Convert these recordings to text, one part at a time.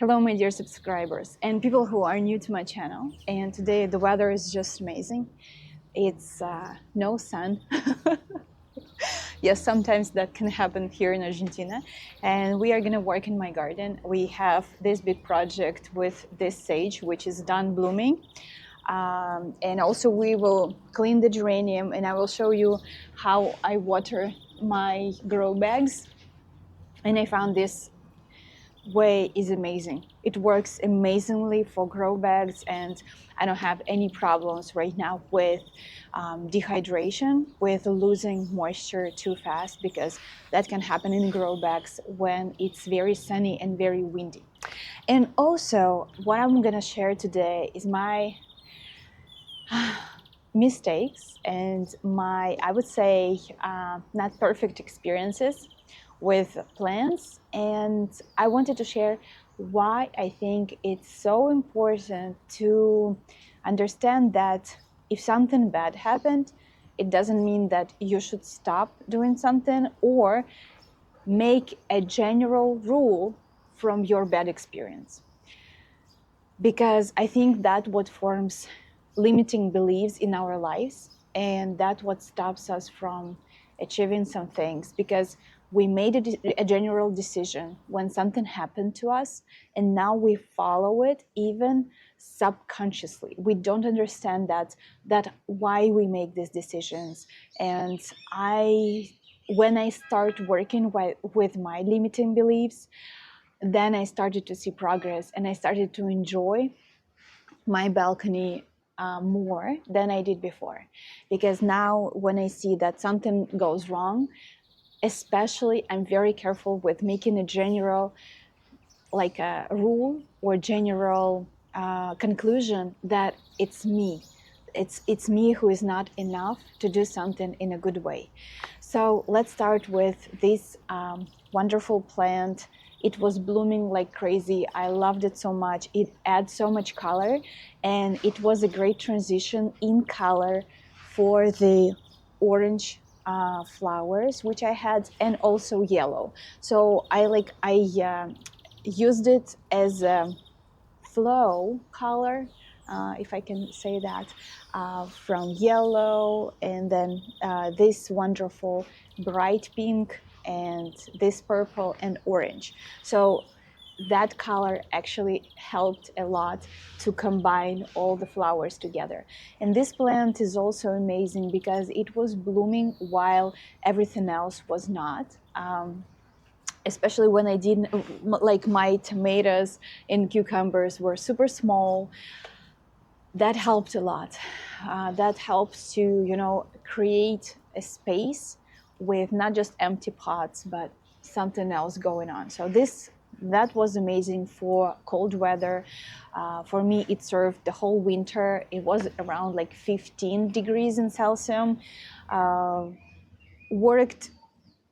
Hello, my dear subscribers and people who are new to my channel. And today the weather is just amazing. It's no sun. Yes, sometimes that can happen here in Argentina. And we are gonna work in my garden. We have this big project with this sage, which is done blooming. And also we will clean the geranium, and I will show you how I water my grow bags. And I found this way is amazing. It works amazingly for grow bags, and I don't have any problems right now with dehydration, with losing moisture too fast, because that can happen in grow bags when it's very sunny and very windy. And also what I'm gonna share today is my mistakes and my, I would say, not perfect experiences with plants. And I wanted to share why I think it's so important to understand that if something bad happened, it doesn't mean that you should stop doing something or make a general rule from your bad experience. Because I think that what forms limiting beliefs in our lives, and that's what stops us from achieving some things, because we made a general decision when something happened to us, and now we follow it even subconsciously. We don't understand that why we make these decisions. And when I start working with my limiting beliefs, then I started to see progress, and I started to enjoy my balcony more than I did before. Because now when I see that something goes wrong, especially I'm very careful with making a general, like a rule or general conclusion that it's me. It's me who is not enough to do something in a good way. So let's start with this wonderful plant. It was blooming like crazy. I loved it so much. It adds so much color, and it was a great transition in color for the orange flowers which I had, and also yellow. So I used it as a flow color, if I can say that, from yellow, and then this wonderful bright pink, and this purple and orange. So that color actually helped a lot to combine all the flowers together. And this plant is also amazing because it was blooming while everything else was not. Especially when I didn't, like my tomatoes and cucumbers were super small. That helped a lot. That helps to, create a space with not just empty pots, but something else going on. So that was amazing for cold weather. For me, it served the whole winter. It was around like 15 degrees in Celsius. Worked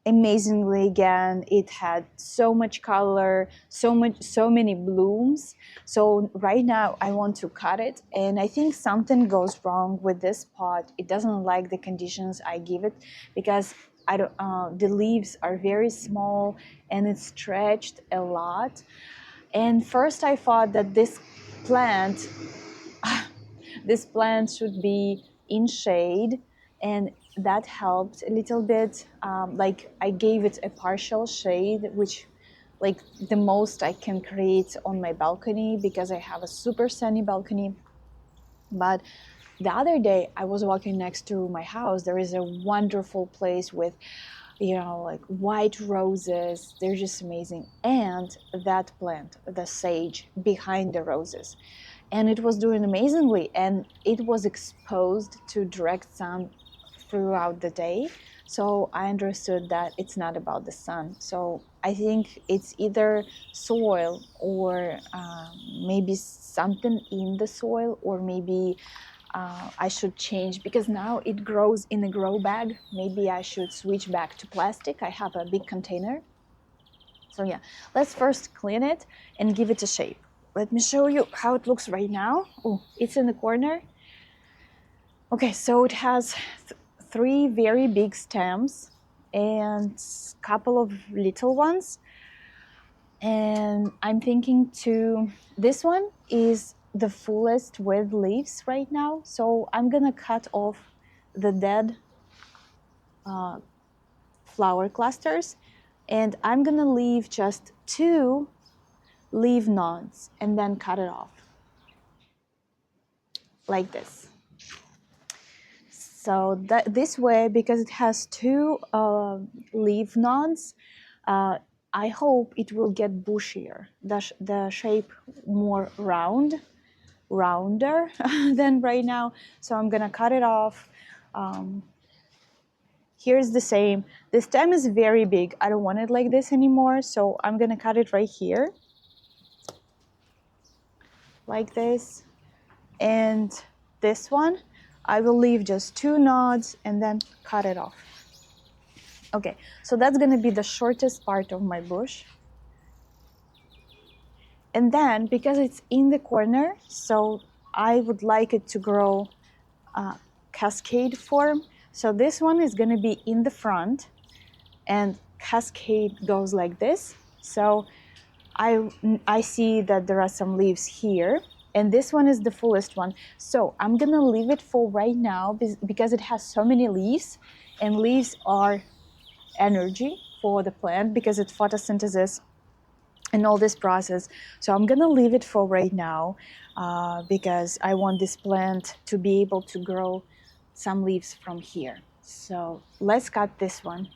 amazingly again. It had so much color, so many blooms. So right now I want to cut it, and I think something goes wrong with this pot. It doesn't like the conditions I give it, because the leaves are very small and it's stretched a lot. And first I thought that plant this plant should be in shade, and that helped a little bit. Like I gave it a partial shade, which like the most I can create on my balcony, because I have a super sunny balcony. But the other day I was walking next to my house. There is a wonderful place with, like white roses. They're just amazing. And that plant, the sage, behind the roses. And it was doing amazingly, and it was exposed to direct sun throughout the day. So I understood that it's not about the sun. So I think it's either soil, or maybe something in the soil, or maybe I should change, because now it grows in a grow bag. Maybe I should switch back to plastic. I have a big container. So yeah, let's first clean it and give it a shape. Let me show you how it looks right now. Oh, it's in the corner. Okay, so it has three very big stems and a couple of little ones. And I'm thinking this one is the fullest with leaves right now. So I'm gonna cut off the dead flower clusters, and I'm gonna leave just 2 leaf nodes and then cut it off like this. So that this way, because it has 2 leaf nodes, I hope it will get bushier, the shape more rounder than right now. So I'm gonna cut it off. Here's the same. This stem is very big. I don't want it like this anymore, so I'm gonna cut it right here, like this. And this one, I will leave just 2 nodes and then cut it off. Okay, so that's gonna be the shortest part of my bush. And then, because it's in the corner, so I would like it to grow cascade form. So this one is gonna be in the front, and cascade goes like this. So I see that there are some leaves here, and this one is the fullest one. So I'm gonna leave it for right now because it has so many leaves, and leaves are energy for the plant because it's photosynthesis and all this process. So I'm gonna leave it for right now because I want this plant to be able to grow some leaves from here. So let's cut this one.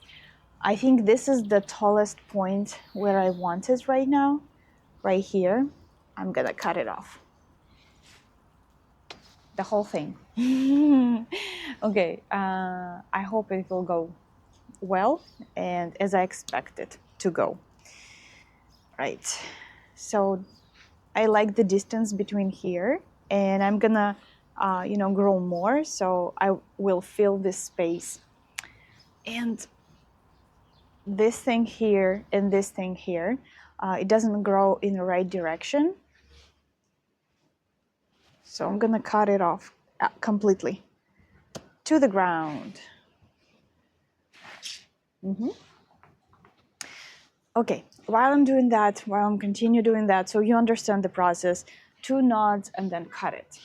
I think this is the tallest point where I want it right now, right here. I'm gonna cut it off. The whole thing. Okay, I hope it will go well and as I expect it to go. Right, so I like the distance between here, and I'm gonna, grow more, so I will fill this space. And this thing here and this thing here, it doesn't grow in the right direction. So I'm gonna cut it off completely to the ground. Okay, while I'm doing that, while I'm continue doing that, so you understand the process, 2 nodes and then cut it.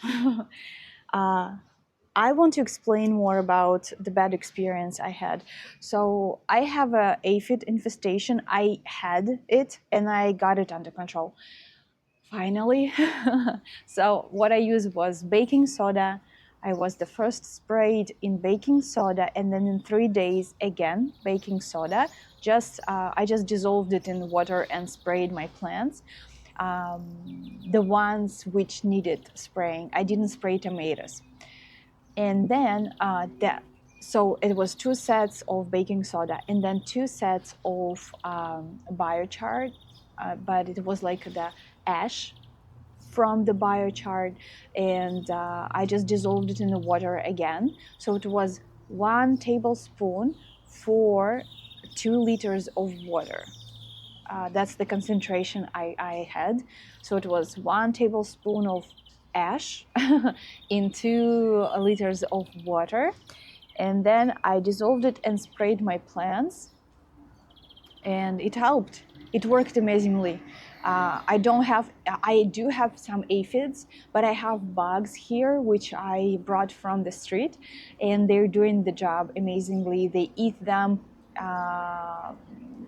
I want to explain more about the bad experience I had. So I have a aphid infestation. I had it and I got it under control. Finally. So what I used was baking soda. I was the first sprayed in baking soda, and then in 3 days again baking soda. I just dissolved it in water and sprayed my plants. The ones which needed spraying. I didn't spray tomatoes. And then so it was 2 sets of baking soda and then 2 sets of biochar, but it was like the ash from the biochar, and I just dissolved it in the water again. So it was 1 tablespoon for 2 liters of water. That's the concentration I had. So it was 1 tablespoon of ash in 2 liters of water. And then I dissolved it and sprayed my plants. And it helped. It worked amazingly. I do have some aphids, but I have bugs here, which I brought from the street, and they're doing the job amazingly. They eat them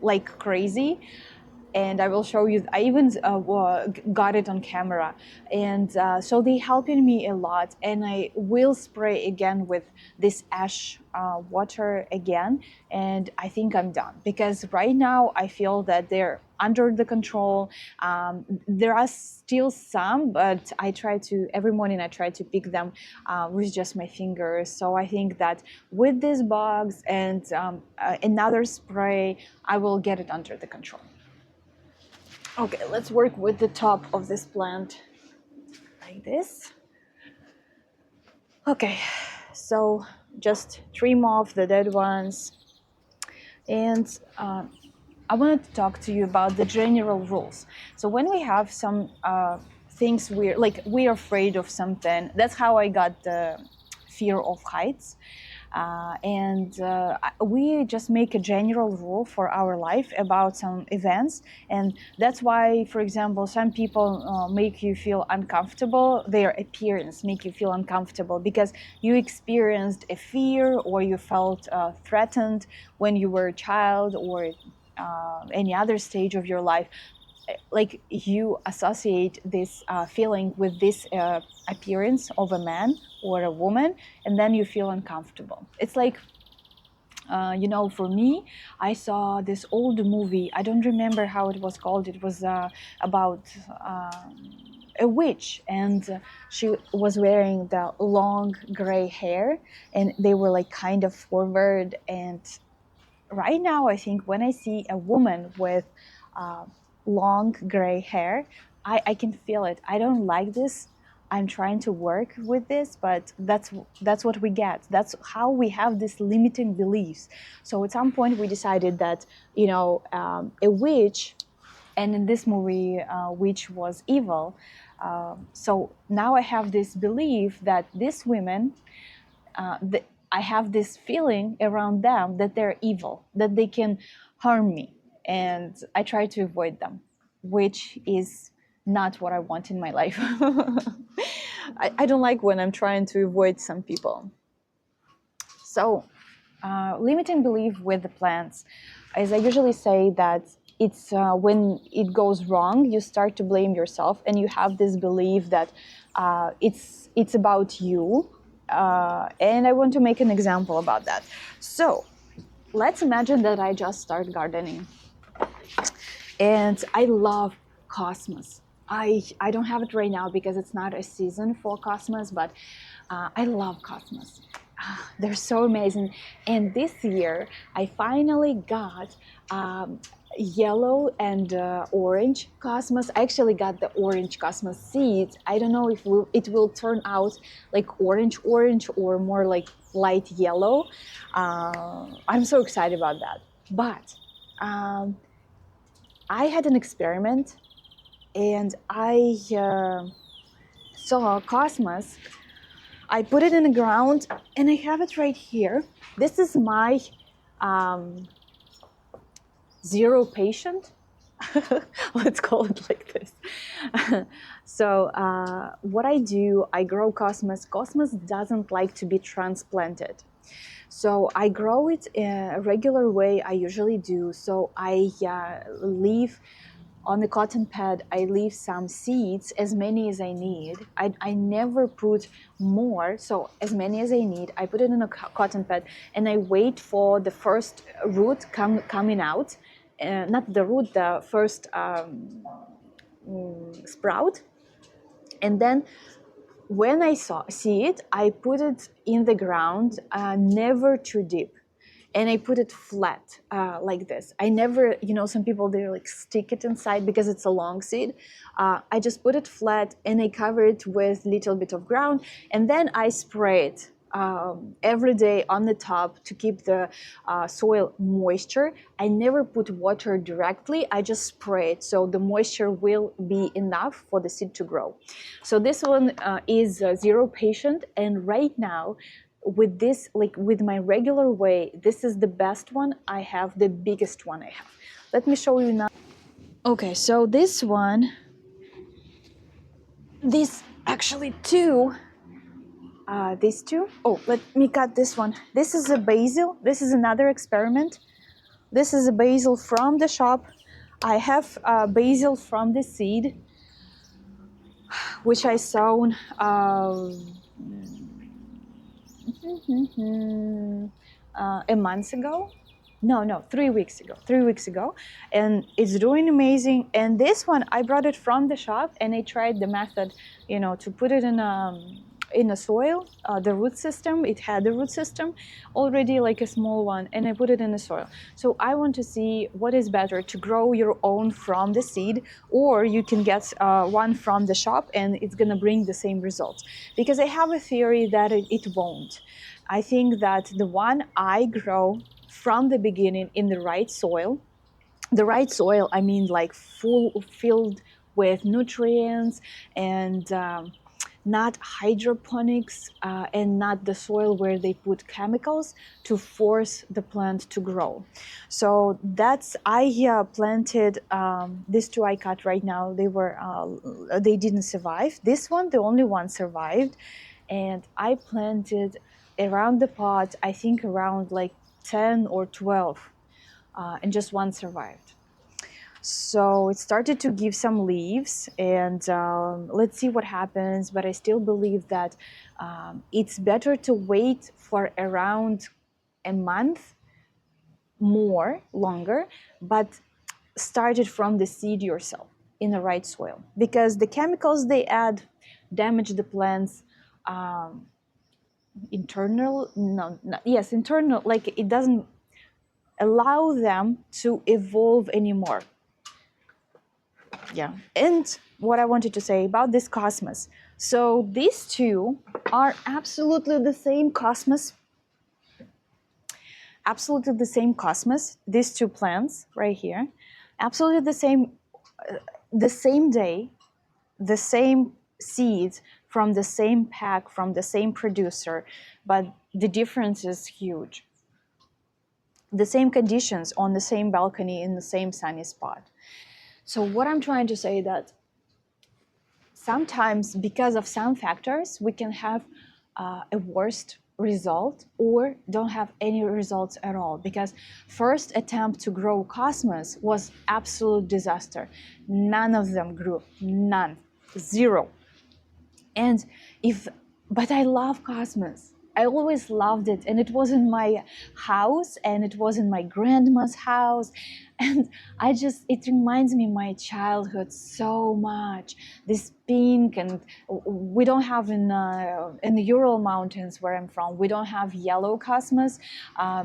like crazy. And I will show you, I even got it on camera. And so they helping me a lot. And I will spray again with this ash water again. And I think I'm done, because right now I feel that they're under the control. There are still some, but every morning I try to pick them with just my fingers. So I think that with these bugs and another spray, I will get it under the control. Okay, let's work with the top of this plant like this. Okay, so just trim off the dead ones. And I wanted to talk to you about the general rules. So when we have some things we're afraid of something, that's how I got the fear of heights. We just make a general rule for our life about some events, and that's why, for example, some people make you feel uncomfortable. Their appearance make you feel uncomfortable because you experienced a fear or you felt threatened when you were a child or any other stage of your life. Like you associate this feeling with this appearance of a man or a woman, and then you feel uncomfortable. It's like, for me, I saw this old movie. I don't remember how it was called. It was about a witch, and she was wearing the long gray hair, and they were like kind of forward. And right now, I think when I see a woman with long gray hair, I can feel it. I don't like this. I'm trying to work with this, but that's what we get. That's how we have these limiting beliefs. So at some point we decided that a witch, and in this movie, witch was evil. So now I have this belief that these women, I have this feeling around them that they're evil, that they can harm me, and I try to avoid them, which is not what I want in my life. I don't like when I'm trying to avoid some people. So, limiting belief with the plants, as I usually say, that it's when it goes wrong, you start to blame yourself, and you have this belief that it's about you. And I want to make an example about that. So, let's imagine that I just start gardening, and I love cosmos. I don't have it right now because it's not a season for cosmos, but I love cosmos. They're so amazing. And this year, I finally got yellow and orange cosmos. I actually got the orange cosmos seeds. I don't know if it will turn out like orange or more like light yellow. I'm so excited about that. But I had an experiment, and I saw cosmos. I put it in the ground, and I have it right here. This is my zero patient. Let's call it like this. So what I do, I grow cosmos. Cosmos doesn't like to be transplanted. So I grow it in a regular way I usually do. So I leave on the cotton pad, I leave some seeds, as many as I need. I never put more, so as many as I need. I put it in a cotton pad, and I wait for the first root coming out. Not the root, the first sprout. And then when I see it, I put it in the ground, never too deep. And I put it flat like this. I never, some people, they like stick it inside because it's a long seed. I just put it flat, and I cover it with a little bit of ground, and then I spray it every day on the top to keep the soil moisture. I never put water directly. I just spray it, so the moisture will be enough for the seed to grow. So this one is zero patient, and right now, with this, like with my regular way, this is the best one I have, the biggest one I have. Let me show you now. Okay, so this one, these actually two, these two. Oh, let me cut this one. This is a basil. This is another experiment. This is a basil from the shop. I have basil from the seed, which I sown a month ago. No, 3 weeks ago. 3 weeks ago, and it's doing amazing. And this one, I brought it from the shop, and I tried the method, to put it in a soil, the root system. It had the root system already, like a small one, and I put it in the soil. So I want to see what is better, to grow your own from the seed, or you can get one from the shop, and it's gonna bring the same results. Because I have a theory that it won't. I think that the one I grow from the beginning in the right soil, I mean like filled with nutrients and not hydroponics, and not the soil where they put chemicals to force the plant to grow. So that's, I planted these two I cut right now. They didn't survive. This one, the only one survived, and I planted around the pot, I think around like 10 or 12, and just one survived. So it started to give some leaves, and let's see what happens. But I still believe that it's better to wait for around a month longer, but start it from the seed yourself in the right soil, because the chemicals they add damage the plants internal, like it doesn't allow them to evolve anymore. Yeah. And what I wanted to say about this cosmos. So these two are absolutely the same cosmos. Absolutely the same cosmos. These two plants right here. Absolutely the same day, the same seeds from the same pack, from the same producer, but the difference is huge. The same conditions on the same balcony in the same sunny spot. So what I'm trying to say that sometimes because of some factors, we can have a worst result or don't have any results at all, because first attempt to grow cosmos was absolute disaster. None of them grew, none, zero. And but I love cosmos. I always loved it, and it was in my house, and it was in my grandma's house, and it reminds me of my childhood so much. This pink, and we don't have in the Ural Mountains where I'm from, we don't have yellow cosmos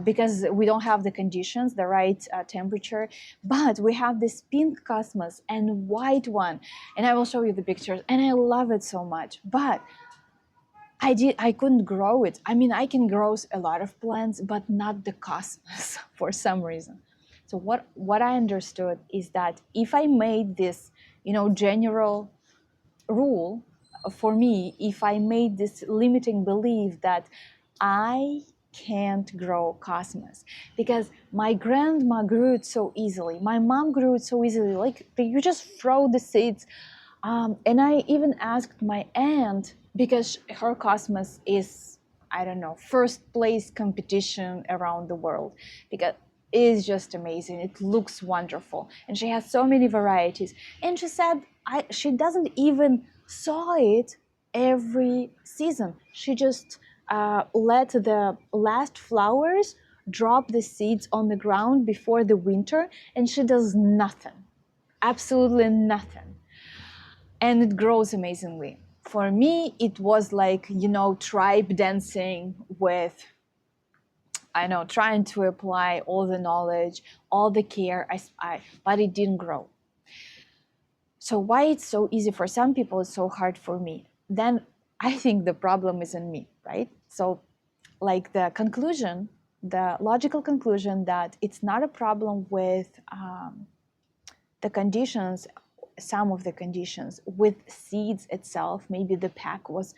because we don't have the conditions, the right temperature, but we have this pink cosmos and white one, and I will show you the pictures, and I love it so much. But I couldn't grow it. I mean, I can grow a lot of plants, but not the cosmos for some reason. So what I understood is that if I made this, general rule for me, if I made this limiting belief that I can't grow cosmos because my grandma grew it so easily, my mom grew it so easily, like you just throw the seeds. And I even asked my aunt, because her cosmos is, I don't know, first place competition around the world, because it is just amazing. It looks wonderful. And she has so many varieties. And she said she doesn't even sow it every season. She just let the last flowers drop the seeds on the ground before the winter, and she does nothing, absolutely nothing. And it grows amazingly. For me, it was like, tribe dancing with, trying to apply all the knowledge, all the care, but it didn't grow. So why it's so easy for some people, it's so hard for me? Then I think the problem is in me, right? So like the logical conclusion that it's not a problem with the conditions, some of the conditions with seeds itself. Maybe the pack was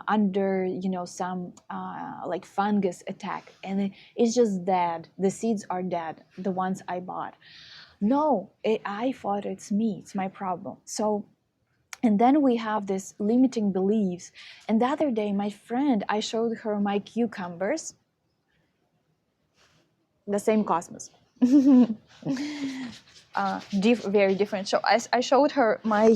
under some like fungus attack, and it's just dead. The seeds are dead, the ones I bought. No, I thought it's me, it's my problem. So, and then we have this limiting beliefs. And the other day, my friend, I showed her my cucumbers, the same cosmos. Very different. So I showed her my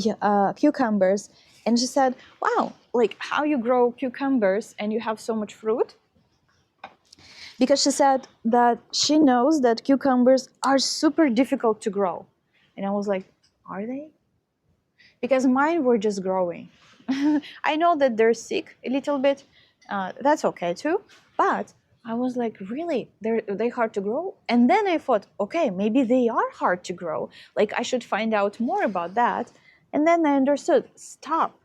cucumbers, and she said, wow, like how you grow cucumbers and you have so much fruit? Because she said that she knows that cucumbers are super difficult to grow. And I was like, are they? Because mine were just growing. I know that they're sick a little bit. That's okay too. But I was like, really? They're hard to grow? And then I thought, okay, maybe they are hard to grow. Like I should find out more about that. And then I understood, stop.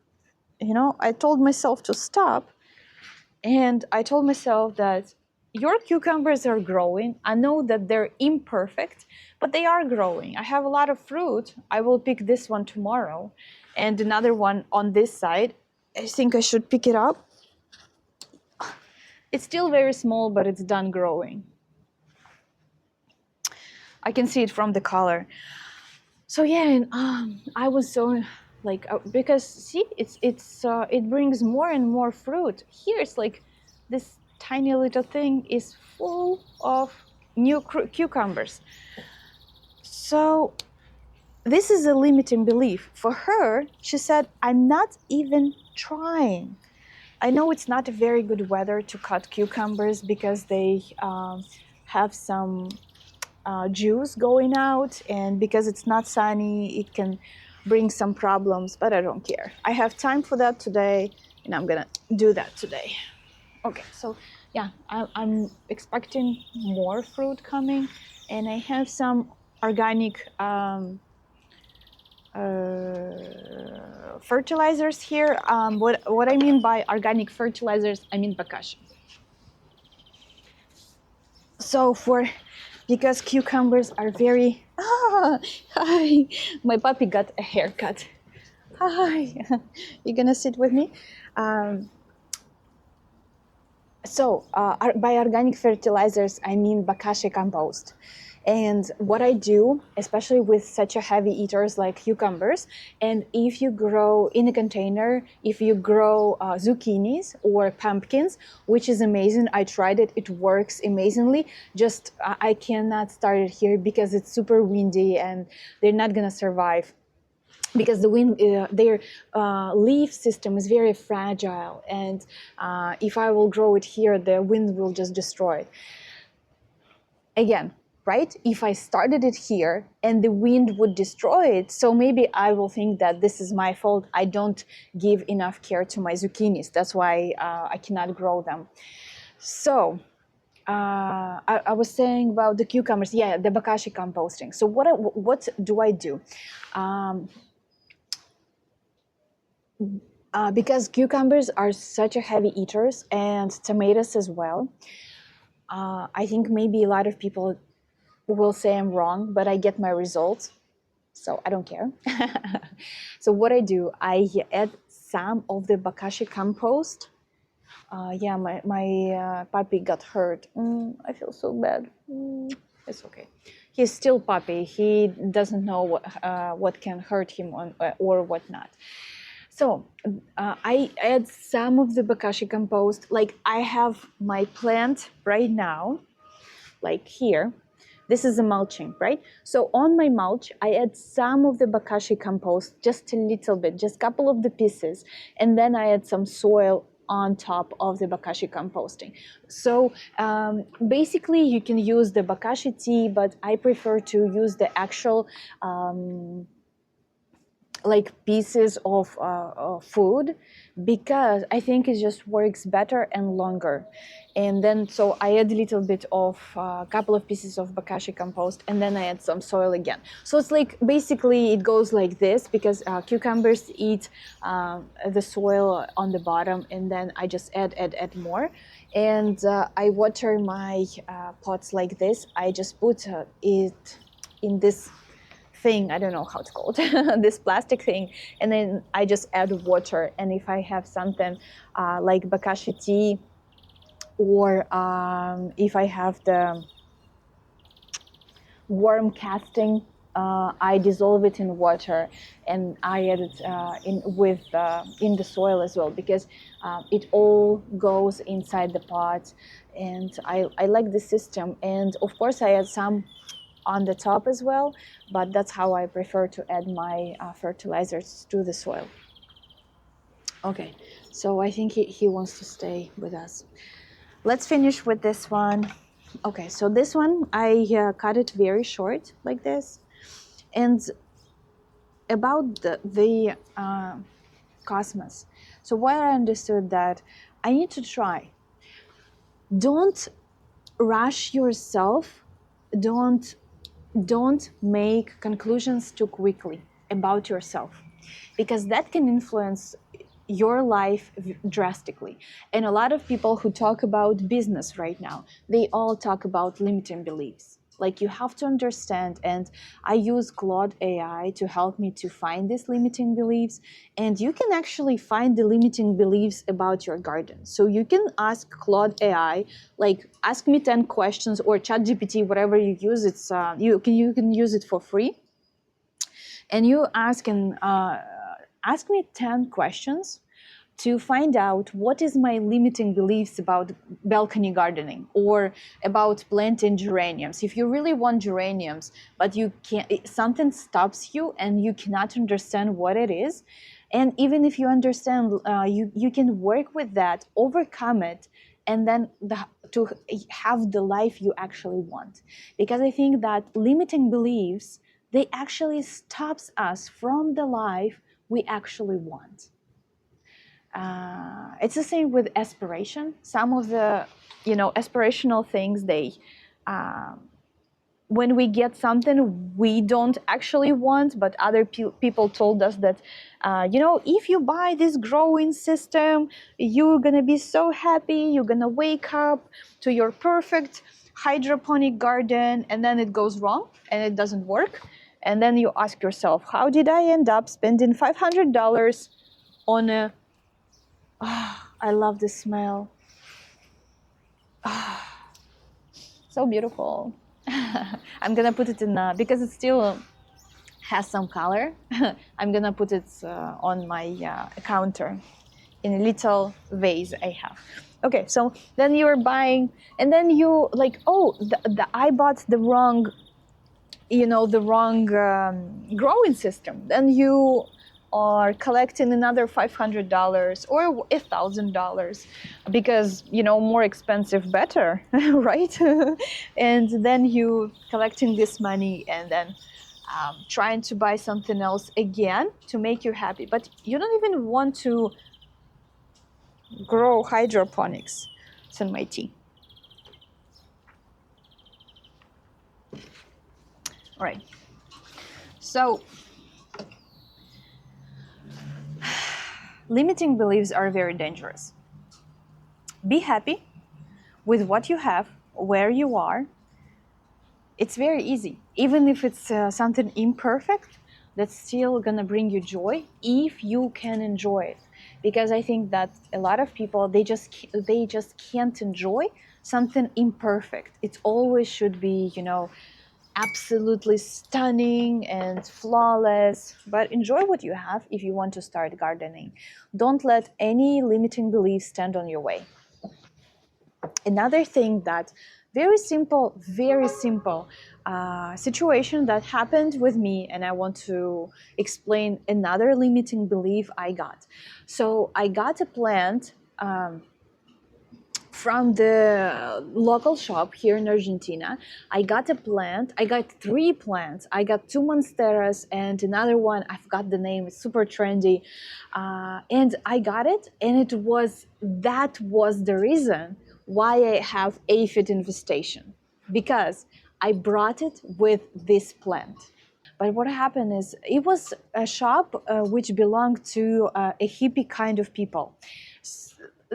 I told myself to stop. And I told myself that your cucumbers are growing. I know that they're imperfect, but they are growing. I have a lot of fruit. I will pick this one tomorrow and another one on this side. I think I should pick it up. It's still very small, but it's done growing. I can see it from the color. So yeah, and I was so like because see, it brings more and more fruit. Here it's like this tiny little thing is full of new cucumbers. So this is a limiting belief for her. She said, "I'm not even trying." I know it's not a very good weather to cut cucumbers because they have some juice going out, and because it's not sunny, it can bring some problems, but I don't care. I have time for that today, and I'm gonna do that today. Okay, so yeah, I'm expecting more fruit coming, and I have some organic fertilizers here. What I mean by organic fertilizers, I mean bokashi. So because cucumbers are very hi, my puppy got a haircut. Hi, you gonna sit with me? By organic fertilizers, I mean bokashi compost. And what I do, especially with such a heavy eaters like cucumbers, and if you grow in a container, if you grow zucchinis or pumpkins, which is amazing. I tried it, it works amazingly. Just I cannot start it here because it's super windy and they're not gonna survive. Because the wind, their leaf system is very fragile, and if I will grow it here, the wind will just destroy it. Again, right? If I started it here and the wind would destroy it, so maybe I will think that this is my fault. I don't give enough care to my zucchinis. That's why I cannot grow them. So I was saying about the cucumbers. Yeah, the bokashi composting. So what do I do? Because cucumbers are such a heavy eaters, and tomatoes as well. I think maybe a lot of people will say I'm wrong, but I get my results, so I don't care. So what I do, I add some of the bokashi compost. Yeah, my puppy got hurt. I feel so bad. It's okay. He's still puppy. He doesn't know what can hurt him or what not. So I add some of the bokashi compost. Like I have my plant right now, like here. This is a mulching, right? So on my mulch, I add some of the bokashi compost, just a little bit, just a couple of the pieces, and then I add some soil on top of the bokashi composting. So basically, you can use the bokashi tea, but I prefer to use the actual like pieces of food, because I think it just works better and longer. And then so I add a little bit of a couple of pieces of bokashi compost, and then I add some soil again. So it's like basically it goes like this, because cucumbers eat the soil on the bottom, and then I just add more. And I water my pots like this. I just put it in this thing, I don't know how it's called, this plastic thing, and then I just add water. And if I have something like bokashi tea, or if I have the worm casting, I dissolve it in water and I add it in the soil as well, because it all goes inside the pot, and I like the system. And of course I add some on the top as well, but that's how I prefer to add my fertilizers to the soil. Okay, so I think he wants to stay with us. Let's finish with this one. Okay, so this one, I cut it very short like this. And about the cosmos. So what I understood that I need to try. Don't rush yourself. Don't make conclusions too quickly about yourself, because that can influence your life drastically. And a lot of people who talk about business right now, they all talk about limiting beliefs. Like, you have to understand, and I use Claude AI to help me to find these limiting beliefs. And you can actually find the limiting beliefs about your garden. So you can ask Claude AI, like, ask me 10 questions, or ChatGPT, whatever you use. It's you can use it for free, and you ask me 10 questions to find out what is my limiting beliefs about balcony gardening or about planting geraniums. If you really want geraniums, but you can't, something stops you and you cannot understand what it is, and even if you understand, you can work with that, overcome it, and then to have the life you actually want. Because I think that limiting beliefs, they actually stops us from the life we actually want. It's the same with aspiration. Some of the, aspirational things, they, when we get something we don't actually want, but other people told us that, if you buy this growing system, you're gonna be so happy, you're gonna wake up to your perfect hydroponic garden, and then it goes wrong and it doesn't work. And then you ask yourself, how did I end up spending $500 on a, I love the smell. So beautiful. I'm gonna put it in, because it still has some color. I'm gonna put it on my counter in a little vase I have. Okay, so then you're buying, and then you like, oh, I bought the wrong, growing system. Then you are collecting another $500 or $1,000 because, more expensive better, right? And then you collecting this money, and then trying to buy something else again to make you happy, but you don't even want to grow hydroponics. It's in my tea. All right. So limiting beliefs are very dangerous. Be happy with what you have, where you are. It's very easy. Even if it's something imperfect, that's still gonna bring you joy if you can enjoy it. Because I think that a lot of people, they just can't enjoy something imperfect. It always should be, absolutely stunning and flawless. But enjoy what you have if you want to start gardening. Don't let any limiting beliefs stand on your way. Another thing that very simple situation that happened with me, and I want to explain another limiting belief I got. So I got a plant from the local shop here in Argentina. I got 3 plants. I got 2 monsteras and another one, I forgot the name, it's super trendy. And I got it, and that was the reason why I have aphid infestation, because I brought it with this plant. But what happened is, it was a shop which belonged to a hippie kind of people.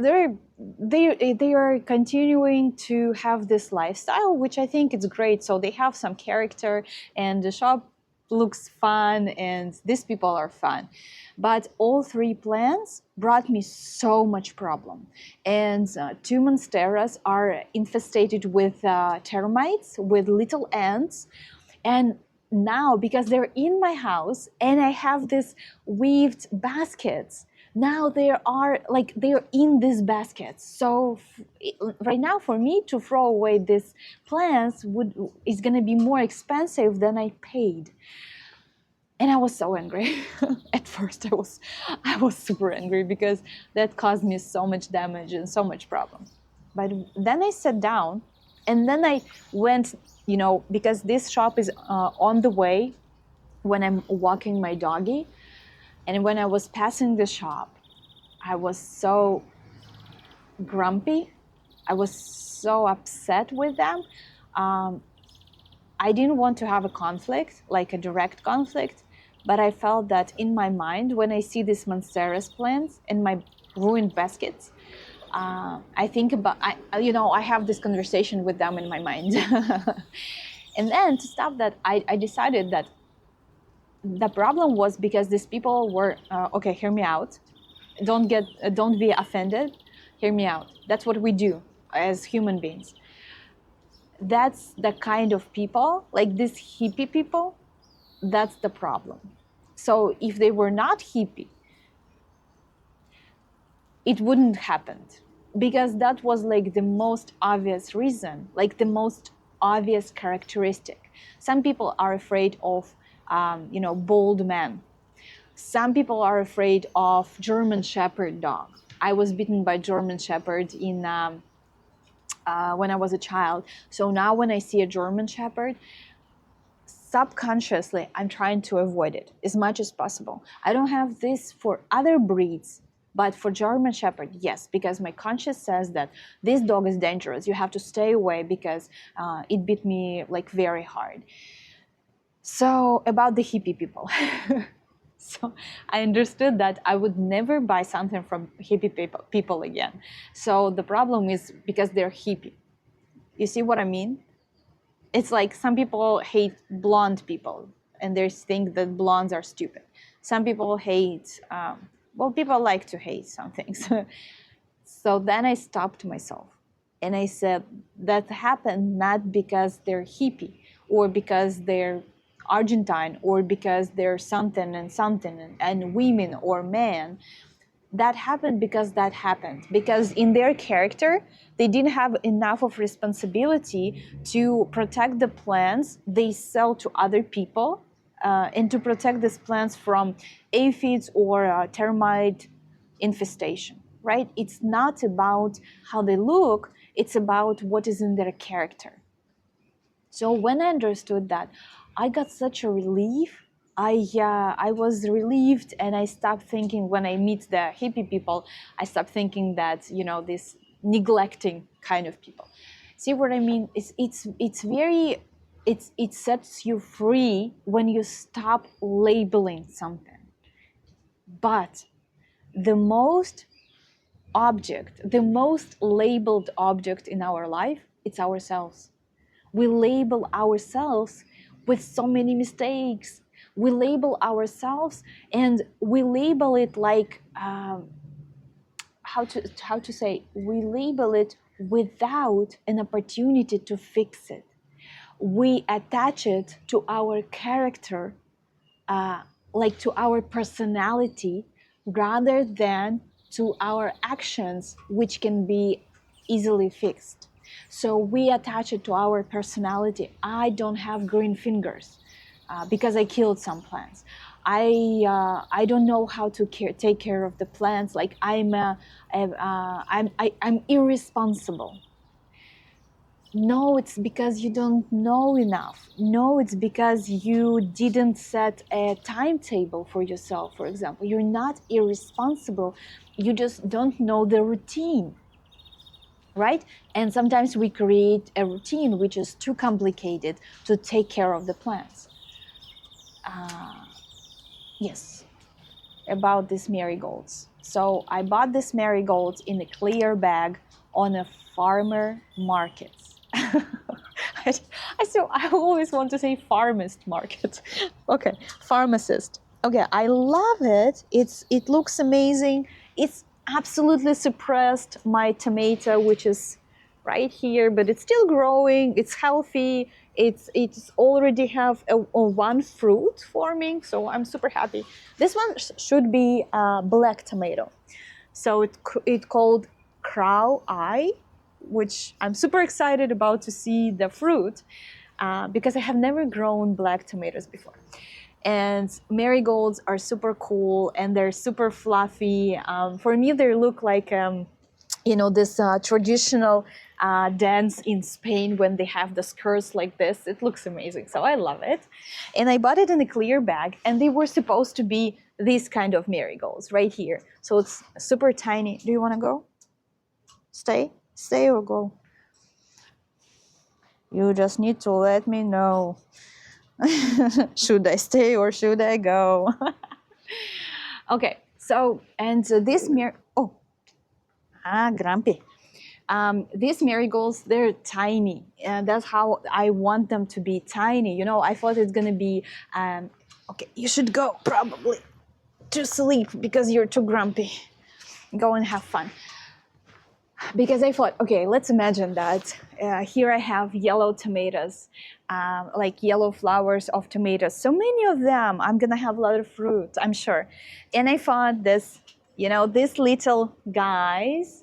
They are continuing to have this lifestyle, which I think is great. So they have some character, and the shop looks fun, and these people are fun. But all 3 plants brought me so much problem. And 2 monsteras are infested with termites, with little ants. And now, because they're in my house and I have this weaved baskets, now they're in these baskets. So right now, for me to throw away these plants is going to be more expensive than I paid. And I was so angry. At first I was super angry, because that caused me so much damage and so much problem. But then I sat down, and then I went, because this shop is on the way when I'm walking my doggy. And when I was passing the shop, I was so grumpy. I was so upset with them. I didn't want to have a conflict, like a direct conflict, but I felt that in my mind, when I see these monsteras plants in my ruined baskets, I think about, I have this conversation with them in my mind. And then to stop that, I decided that the problem was because these people were, okay, hear me out. Don't be offended. Hear me out. That's what we do as human beings. That's the kind of people, like these hippie people, that's the problem. So if they were not hippie, it wouldn't happen, because that was like the most obvious reason, like the most obvious characteristic. Some people are afraid of, bald men. Some people are afraid of German Shepherd dog. I was bitten by German Shepherd when I was a child. So now when I see a German Shepherd, subconsciously I'm trying to avoid it as much as possible. I don't have this for other breeds, but for German Shepherd, yes, because my conscience says that this dog is dangerous. You have to stay away because it bit me like very hard. So about the hippie people. So I understood that I would never buy something from hippie people again. So the problem is because they're hippie. You see what I mean? It's like some people hate blonde people and they think that blondes are stupid. Some people hate, people like to hate some things. So then I stopped myself and I said that happened not because they're hippie or because they're Argentine or because they're something and women or men. That happened because that happened. Because in their character, they didn't have enough of responsibility to protect the plants they sell to other people and to protect these plants from aphids or termite infestation, right? It's not about how they look, it's about what is in their character. So when I understood that, I got such a relief. I was relieved, and I stopped thinking when I meet the hippie people, I stopped thinking that this neglecting kind of people. See what I mean? It sets you free when you stop labeling something. But the most labeled object in our life, it's ourselves. We label ourselves with so many mistakes. We label ourselves, and we label it like how to say, we label it without an opportunity to fix it. We attach it to our character, like to our personality, rather than to our actions, which can be easily fixed. So we attach it to our personality. I don't have green fingers because I killed some plants. I don't know how to take care of the plants. Like I'm irresponsible. No, it's because you don't know enough. No, it's because you didn't set a timetable for yourself, for example. You're not irresponsible. You just don't know the routine, right? And sometimes we create a routine which is too complicated to take care of the plants. Yes, about these marigolds. So I bought this marigolds in a clear bag on a farmer market. I always want to say pharmacist market. Okay, pharmacist. Okay, I love it. It looks amazing. It's absolutely suppressed my tomato, which is right here, but it's still growing. It's healthy. It's already have a one fruit forming, so I'm super happy. This one should be black tomato. So it called crow eye, which I'm super excited about to see the fruit because I have never grown black tomatoes before. And marigolds are super cool and they're super fluffy. For me, they look like this traditional dance in Spain when they have the skirts like this. It looks amazing, so I love it. And I bought it in a clear bag, and they were supposed to be these kind of marigolds right here. So it's super tiny. Do you want to go? Stay or go? You just need to let me know. Should I stay or should I go? Okay, so, and this grumpy. These marigolds, they're tiny, and that's how I want them to be, tiny. You know, I thought it's gonna be, okay, you should go probably to sleep because you're too grumpy. Go and have fun. Because I thought, okay, let's imagine that here I have yellow tomatoes, like yellow flowers of tomatoes. So many of them, I'm gonna have a lot of fruit, I'm sure. And I thought this, you know, these little guys,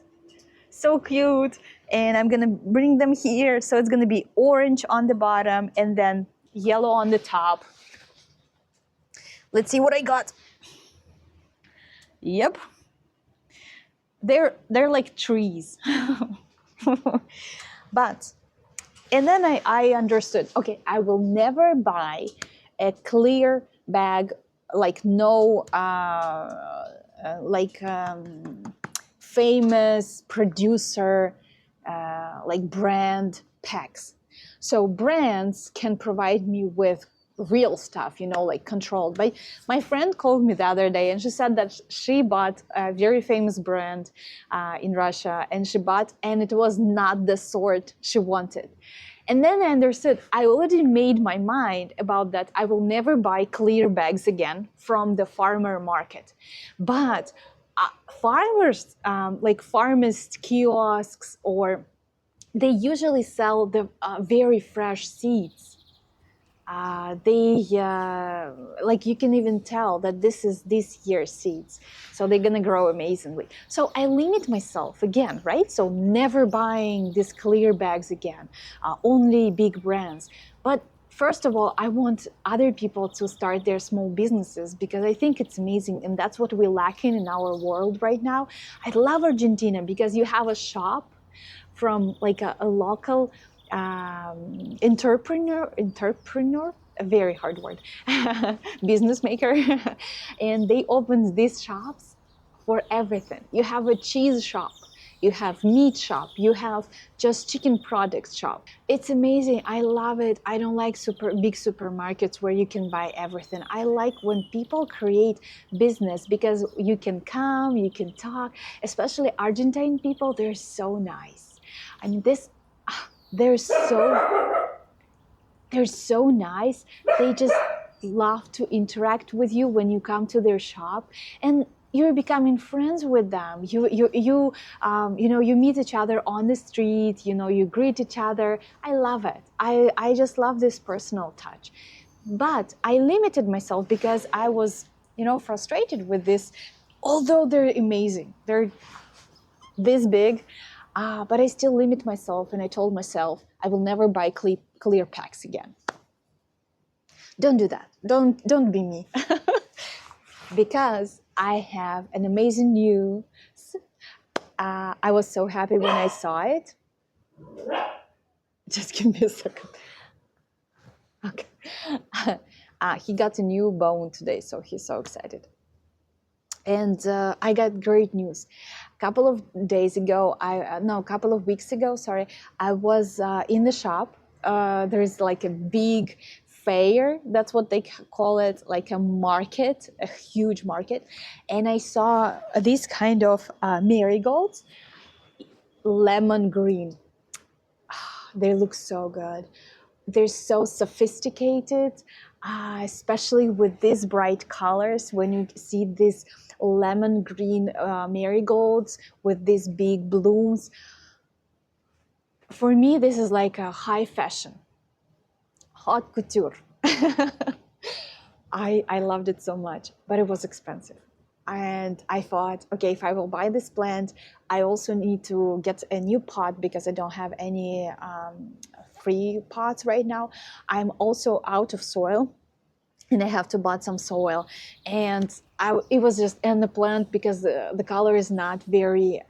so cute. And I'm gonna bring them here. So it's gonna be orange on the bottom and then yellow on the top. Let's see what I got. Yep. They're like trees. But, and then I understood, okay, I will never buy a clear bag, like no, famous producer, like brand packs. So brands can provide me with real stuff, you know, like controlled. But my friend called me the other day and she said that she bought a very famous brand in Russia, and she bought, and it was not the sort she wanted. And then I understood, I already made my mind about that. I will never buy clear bags again from the farmer market. But farmers, like pharmacist kiosks, or they usually sell the very fresh seeds. Like you can even tell that this is this year's seeds, so they're gonna grow amazingly. So I limit myself again, right? So never buying these clear bags again, only big brands. But first of all, I want other people to start their small businesses because I think it's amazing, and that's what we're lacking in our world right now. I love Argentina because you have a shop from like a local entrepreneur, a very hard word, business maker, and they open these shops for everything. You have a cheese shop, you have meat shop, you have just chicken products shop. It's amazing. I love it. I don't like big supermarkets where you can buy everything. I like when people create business because you can come, you can talk. Especially Argentine people, they're so nice. I mean, they're so nice. They just love to interact with you when you come to their shop, and you're becoming friends with them. You know, you meet each other on the street. You know, you greet each other. I love it. I just love this personal touch. But I limited myself because I was, you know, frustrated with this. Although they're amazing, they're this big. But I still limit myself, and I told myself I will never buy clear packs again. Don't do that. Don't be me. Because I have an amazing news. I was so happy when I saw it. Just give me a second. Okay. He got a new bone today, so he's so excited. And I got great news. A couple of weeks ago, sorry, I was in the shop. There's like a big fair, that's what they call it, like a market, a huge market. And I saw these kind of marigolds, lemon green. They look so good. They're so sophisticated, especially with these bright colors. When you see these lemon green marigolds with these big blooms, for me, this is like a high fashion, haute couture. I loved it so much, but it was expensive. And I thought, okay, if I will buy this plant, I also need to get a new pot because I don't have any free pots right now. I'm also out of soil, and I have to buy some soil. And it was just in the plant because the color is not very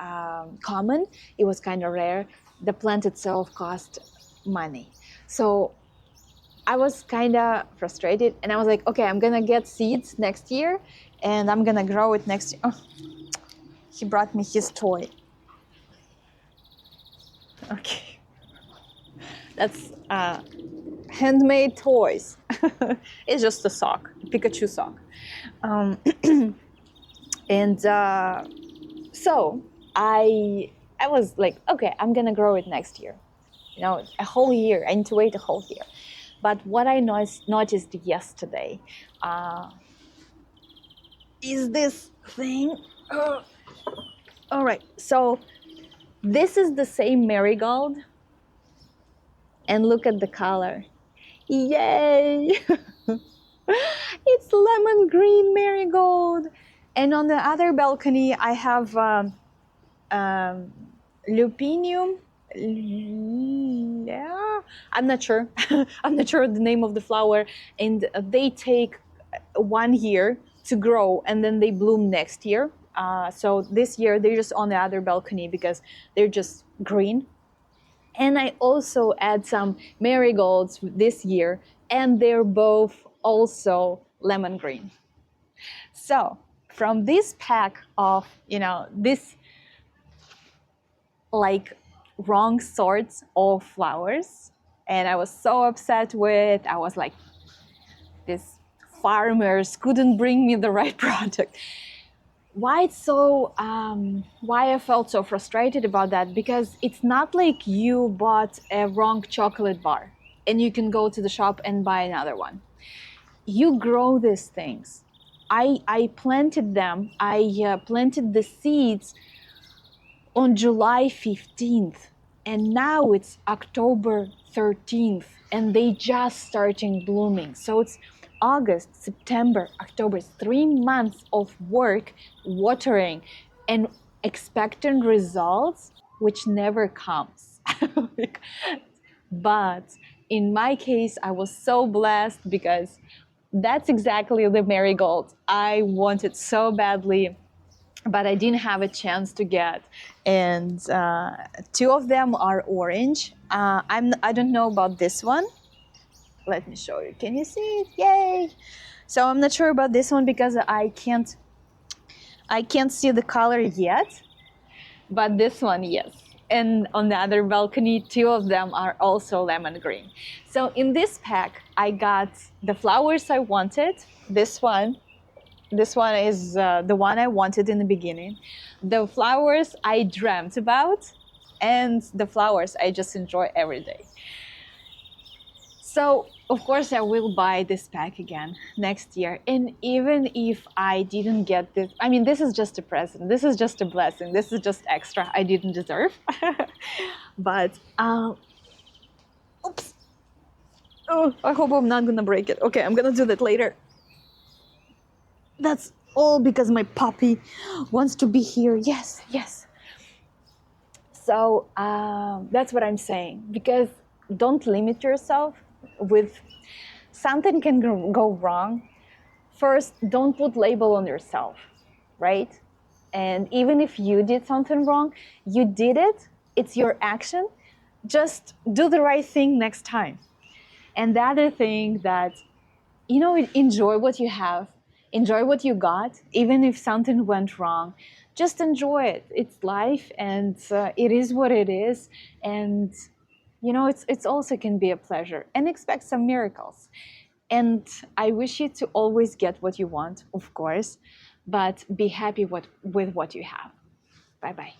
common. It was kind of rare. The plant itself cost money. So I was kind of frustrated, and I was like, okay, I'm gonna get seeds next year, and I'm gonna grow it next year. Oh, he brought me his toy. Okay, that's handmade toys. It's just a sock, a Pikachu sock. And so I I was like, okay, I'm gonna grow it next year. You know, a whole year. I need to wait a whole year. But what I noticed yesterday is this thing. All right, so this is the same marigold, and look at the color. Yay! It's lemon green marigold. And on the other balcony, I have lupinium. Yeah, I'm not sure. I'm not sure the name of the flower. And they take 1 year to grow, and then they bloom next year. So this year they're just on the other balcony because they're just green. And I also add some marigolds this year, and they're both also lemon green. So from this pack of, you know, this like wrong sorts of flowers, and I was so upset with, I was like, these farmers couldn't bring me the right product. Why I felt so frustrated about that, because it's not like you bought a wrong chocolate bar and you can go to the shop and buy another one. You grow these things. I planted them. I planted the seeds on July 15th, and now it's October 13th, and they just starting blooming. So it's August, September, October, 3 months of work, watering, and expecting results, which never comes. But in my case, I was so blessed because that's exactly the marigold I wanted so badly, but I didn't have a chance to get. And 2 of them are orange. I don't know about this one. Let me show you. Can you see it? Yay! So I'm not sure about this one because I can't see the color yet. But this one, yes. And on the other balcony, 2 of them are also lemon green. So in this pack, I got the flowers I wanted. This one is the one I wanted in the beginning. The flowers I dreamt about, and the flowers I just enjoy every day. So, of course, I will buy this pack again next year. And even if I didn't get this, I mean, this is just a present. This is just a blessing. This is just extra I didn't deserve. But, oops. Oh, I hope I'm not gonna break it. Okay, I'm gonna do that later. That's all because my puppy wants to be here. Yes, yes. So that's what I'm saying. Because don't limit yourself with something can go wrong. First, don't put label on yourself, right? And even if you did something wrong, you did it. It's your action. Just do the right thing next time. And the other thing that, you know, enjoy what you have. Enjoy what you got, even if something went wrong. Just enjoy it. It's life, and it is what it is. And you know, it's also can be a pleasure. And expect some miracles. And I wish you to always get what you want, of course, but be happy with what you have. Bye bye.